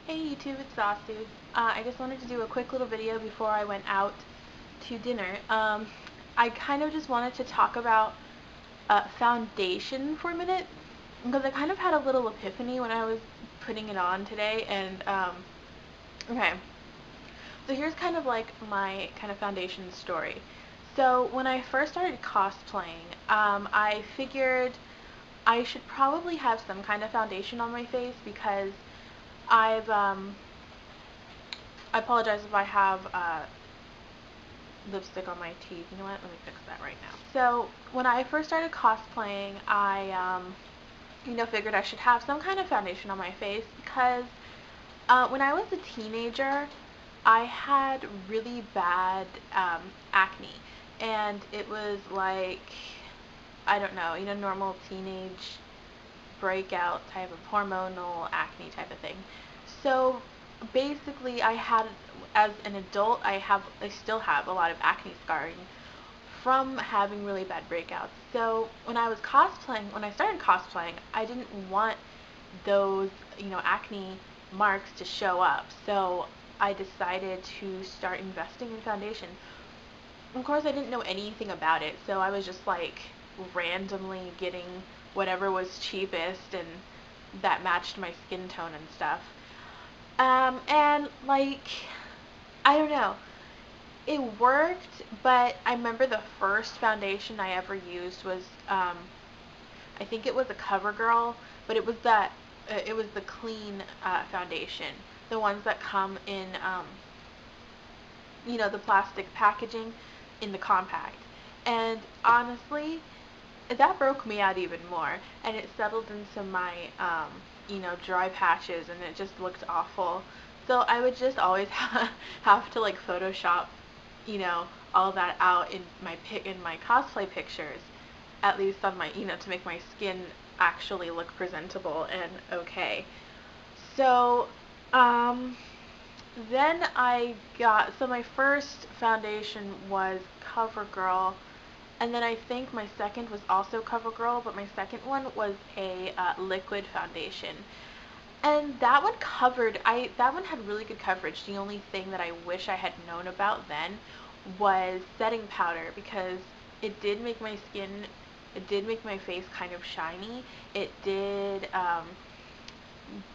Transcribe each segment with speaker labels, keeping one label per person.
Speaker 1: Hey YouTube, it's Sauce. I just wanted to do a quick little video before I went out to dinner. I kind of just wanted to talk about foundation for a minute because I kind of had a little epiphany when I was putting it on today. And okay, so here's kind of like my kind of foundation story. So when I first started cosplaying, I figured I should probably have some kind of foundation on my face because I've I apologize if I have lipstick on my teeth. You know what? Let me fix that right now. So when I first started cosplaying, I figured I should have some kind of foundation on my face because when I was a teenager, I had really bad acne, and it was like, I don't know, normal teenage breakout type of hormonal acne type of thing. So basically, as an adult, I still have a lot of acne scarring from having really bad breakouts. So when I started cosplaying, I didn't want those, acne marks to show up. So I decided to start investing in foundation. Of course, I didn't know anything about it, so I was just like randomly getting whatever was cheapest and that matched my skin tone and stuff. And like, I don't know, it worked, but I remember the first foundation I ever used was, I think it was a CoverGirl, but it was the clean foundation, the ones that come in, the plastic packaging in the compact. And honestly, that broke me out even more, and it settled into my, dry patches, and it just looked awful. So I would just always have to like Photoshop, all that out in my cosplay pictures, at least on my, to make my skin actually look presentable and okay. So, then so my first foundation was CoverGirl, and then I think my second was also CoverGirl, but my second one was a liquid foundation. And that one had really good coverage. The only thing that I wish I had known about then was setting powder, because it did make my face kind of shiny. It did,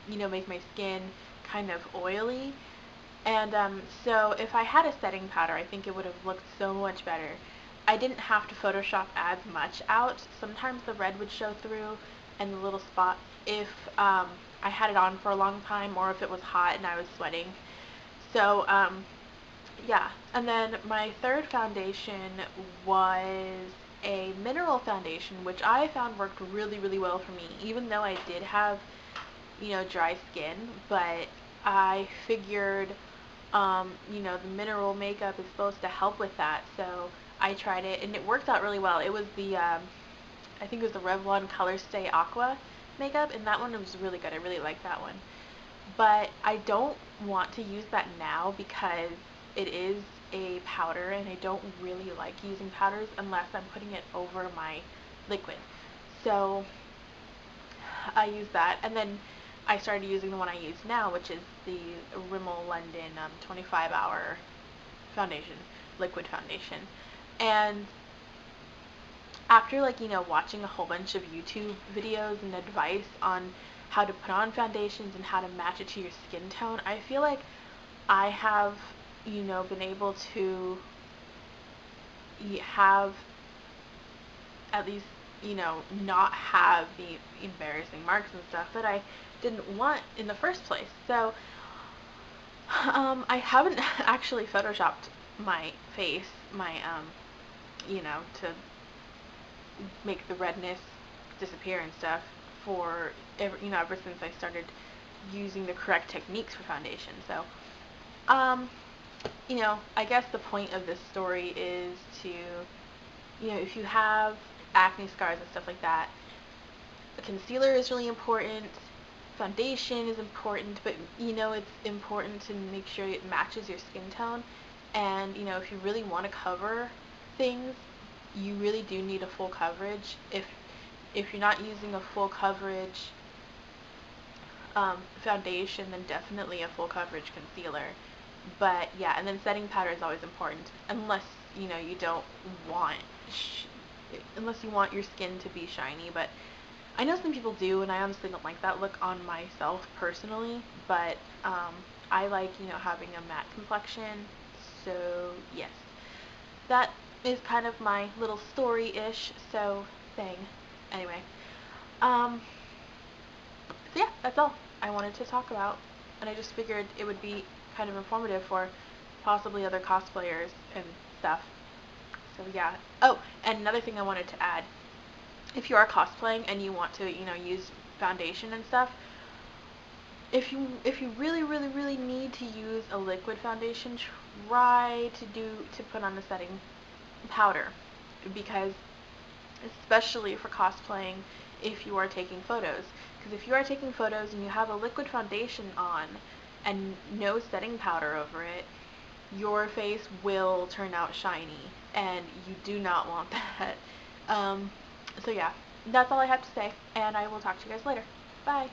Speaker 1: make my skin kind of oily. And so if I had a setting powder, I think it would have looked so much better. I didn't have to Photoshop as much out. Sometimes the red would show through and the little spots if I had it on for a long time, or if it was hot and I was sweating. So yeah. And then my third foundation was a mineral foundation, which I found worked really, really well for me, even though I did have, dry skin. But I figured, the mineral makeup is supposed to help with that, so I tried it, and it worked out really well. It was I think it was the Revlon Color Stay Aqua makeup, and that one was really good. I really liked that one. But I don't want to use that now because it is a powder, and I don't really like using powders unless I'm putting it over my liquid. So I use that, and then I started using the one I use now, which is the Rimmel London 25-hour foundation, liquid foundation. And after watching a whole bunch of YouTube videos and advice on how to put on foundations and how to match it to your skin tone, I feel like I have, been able to have at least, not have the embarrassing marks and stuff that I didn't want in the first place. So I haven't actually photoshopped my face, to make the redness disappear and stuff ever since I started using the correct techniques for foundation. So, I guess the point of this story is to, if you have acne scars and stuff like that, the concealer is really important, foundation is important, but it's important to make sure it matches your skin tone. And if you really want to cover things, you really do need a full coverage. If you're not using a full coverage foundation, then definitely a full coverage concealer. But yeah, and then setting powder is always important, unless you don't want, unless you want your skin to be shiny. But I know some people do, and I honestly don't like that look on myself personally. But I like having a matte complexion. So yes, that is kind of my little story-ish. So thing. Anyway, um, so yeah, that's all I wanted to talk about, and I just figured it would be kind of informative for possibly other cosplayers and stuff. So yeah. Oh, and another thing I wanted to add, if you are cosplaying and you want to, use foundation and stuff, if you really really really need to use a liquid foundation, try to put on a setting powder, because especially for cosplaying, if you are taking photos. Because if you are taking photos and you have a liquid foundation on and no setting powder over it, your face will turn out shiny, and you do not want that. Um, so yeah, that's all I have to say, and I will talk to you guys later. Bye!